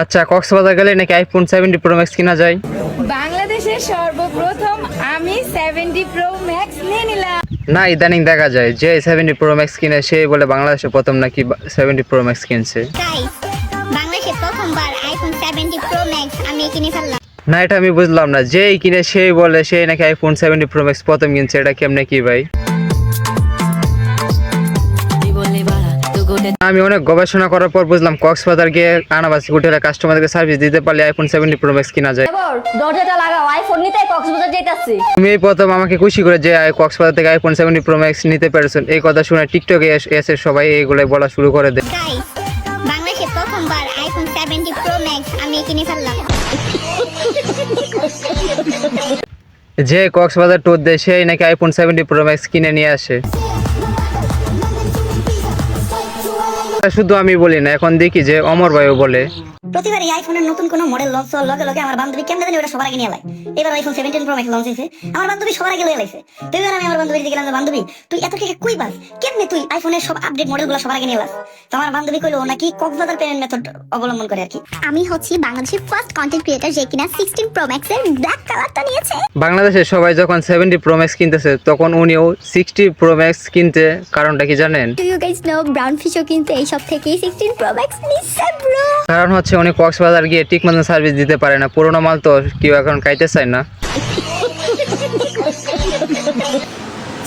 আচ্ছা, কক্সবাজার গেলে নাকি আইফোন 70 প্রো ম্যাক্স কিনা যায়? বাংলাদেশের সর্বপ্রথম আমি 70 প্রো ম্যাক্স নিয়ে নিলাম। না, ইদানিং দেখা যায় যে 70 প্রো ম্যাক্স কিনে সে বলে বাংলাদেশে প্রথম নাকি 70 প্রো ম্যাক্স কিনছে। বাংলাদেশে প্রথমবার আইফোন 70 প্রো ম্যাক্স আমি কিনে ফেললাম। না, এটা আমি বুঝলাম না, যেই কিনে সেই বলে সেই নাকি আইফোন 70 প্রো ম্যাক্স প্রথম কিনছে, এটা কেমনে কি ভাই? আমি অনেক গবেষণা করার পর বুঝলাম কক্সবাজার গিয়ে আনাবাসি হোটেলে কাস্টমারকে সার্ভিস দিতে পারলে আইফোন 70 প্রো ম্যাক্স কিনা যায়। দরজাটা লাগাও, আইফোন নিতে কক্সবাজার যাইতাছি। তুমি প্রথম আমাকে খুশি করে যে কক্সবাজার থেকে আইফোন 70 প্রো ম্যাক্স নিতে পেরেছেন, এই কথা শুনে টিকটকে এসে সবাই এইগুলো বলা শুরু করে দেয়। বাংলাদেশে প্রথমবার আইফোন 70 প্রো ম্যাক্স আমি কিনে ফেললাম। যে কক্সবাজার ট্যুর দেয় সেই নাকি আইফোন 70 প্রো ম্যাক্স কিনে নিয়ে আসে। শুধু আমি বলি না, এখন দেখি যে অমর ভাইও বলে। প্রতিবার এই আইফোনের নতুন কোনো মডেল লঞ্চ হওয়ার লগে লগে আমার বান্ধবী কেমনে জানি ওটা সবার আগে নিয়ে লাই। এবার আইফোন 17 প্রো ম্যাক্স লঞ্চ হয়েছে, আমার বান্ধবী সবার আগে লয়ে লাইছে। তো এবার আমি আমার বান্ধবীকে গেলাম, বান্ধবী তুই এত থেকে কই পাস, কেমনে তুই আইফোনের সব আপডেট মডেলগুলো সবার আগে নিয়ে লাস? তো আমার বান্ধবী কইলো নাকি কক্সবাজার পেমেন্ট মেথড অবলম্বন করে আর কি। আমি হচ্ছি বাংলাদেশের ফার্স্ট কন্টেন্ট ক্রিয়েটর যে কিনা 16 প্রো ম্যাক্স এর ব্ল্যাক কালারটা নিয়েছে। বাংলাদেশে সবাই যখন 70 প্রো ম্যাক্স কিনতেছে তখন উনিও 60 প্রো ম্যাক্স কিনতে, কারণটা কি জানেন? Do you guys know brown ফিশও কিন্তু এই সব থেকে 16 প্রো ম্যাক্স নিছে ব্রো। কারণ হচ্ছে উনি কক্সবাজার গিয়ে ঠিক মতো সার্ভিস দিতে পারে না, পুরোনো মাল তো কেউ এখন খাইতে চায় না।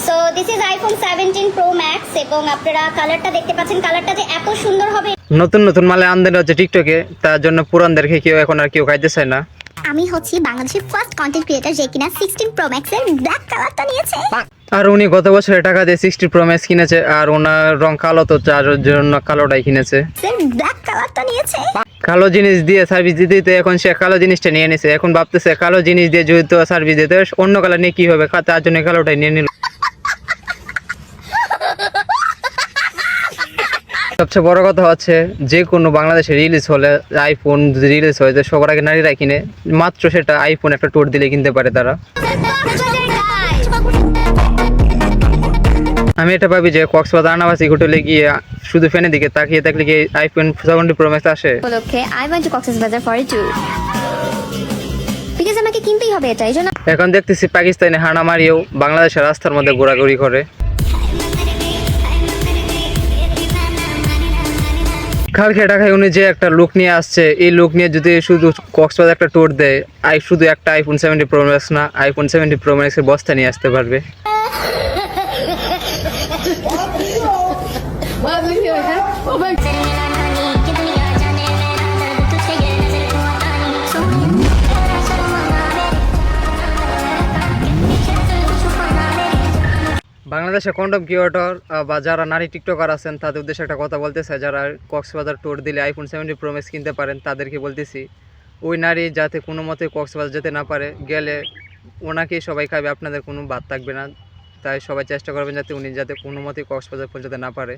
So this is iPhone 17 pro max এবং আপনারা কালারটা দেখতে পাচ্ছেন, কালারটা যে এত সুন্দর হবে। নতুন নতুন মালে আমদানি হচ্ছে টিকটকে, তার জন্য পুরানদেরকে কেউ এখন আর কেউ খাইতে চায় না। আমি হচ্ছি বাংলাদেশের ফার্স্ট কন্টেন্ট ক্রিয়েটর যে কিনা 16 প্রো ম্যাক্স এর ব্ল্যাক কালারটা নিয়েছে। আর উনি গত বছরে টাকা দিয়ে 60 প্রো ম্যাক্স কিনেছে, আর ওনার রং কালো, তো তার জন্য কালোটাই কিনেছে। ব্ল্যাক কালারটা নিয়েছে। কালো জিনিস দিয়ে সার্ভিস দিতে দিতে এখন সে কালো জিনিসটা নিয়ে নিছে, এখন ভাবতেছে কালো জিনিস দিয়ে যদি সার্ভিস দিতে অন্য কালার নিয়ে কি হবে, তার জন্য কালোটাই নিয়ে নিল। সবচেয়ে বড় কথা হচ্ছে যে কোনো বাংলাদেশে রিলিজ হলে আইফোন যদি রিলিজ হয়, সবার আগে নারীরা কিনে, মাত্র সেটা আইফোন একটা ট্যুর দিলে কিনতে পারে তারা। আমি এটা ভাবি যে কক্সবাজার আনাবাসি হোটেলে গিয়ে শুধু ফ্যানের দিকে তাকিয়ে থাকলে কি আইফোন 70 প্রো ম্যাক্স আসে? উপলক্ষে I went to Cox's Bazar for a tour, because আমাকে কিনতেই হবে এটা, এইজন্য। এখন দেখতেছি পাকিস্তানে হানা মারিয়েও বাংলাদেশের রাস্তার মধ্যে ঘোরাঘুরি করে। কালকে ঢাকায় উনি যে একটা লুক নিয়ে আসছে, এই লুক নিয়ে যদি শুধু কক্সবাজার একটা ট্যুর দেয়, শুধু একটা আইফোন 70 প্রো ম্যাক্স না, আইফোন 70 প্রো ম্যাক্সের বস্তা নিয়ে আসতে পারবে। বাংলাদেশে কন্ডম ক্রিয়েটর বা যারা নারী টিকটকার আছেন তাদের উদ্দেশ্যে একটা কথা বলতে চাই, যারা কক্সবাজার ট্যুর দিলে আইফোন 70 প্রো ম্যাক্স কিনতে পারেন তাদেরকে বলতেছি, ওই নারী যাতে কোনো মতে কক্সবাজার যেতে না পারে, গেলে ওনাকেই সবাই খাবে, আপনাদের কোনো বাদ থাকবে না। তাই সবাই চেষ্টা করবেন যাতে উনি যাতে কোনো মতে কক্সবাজার পৌঁছাতে না পারে।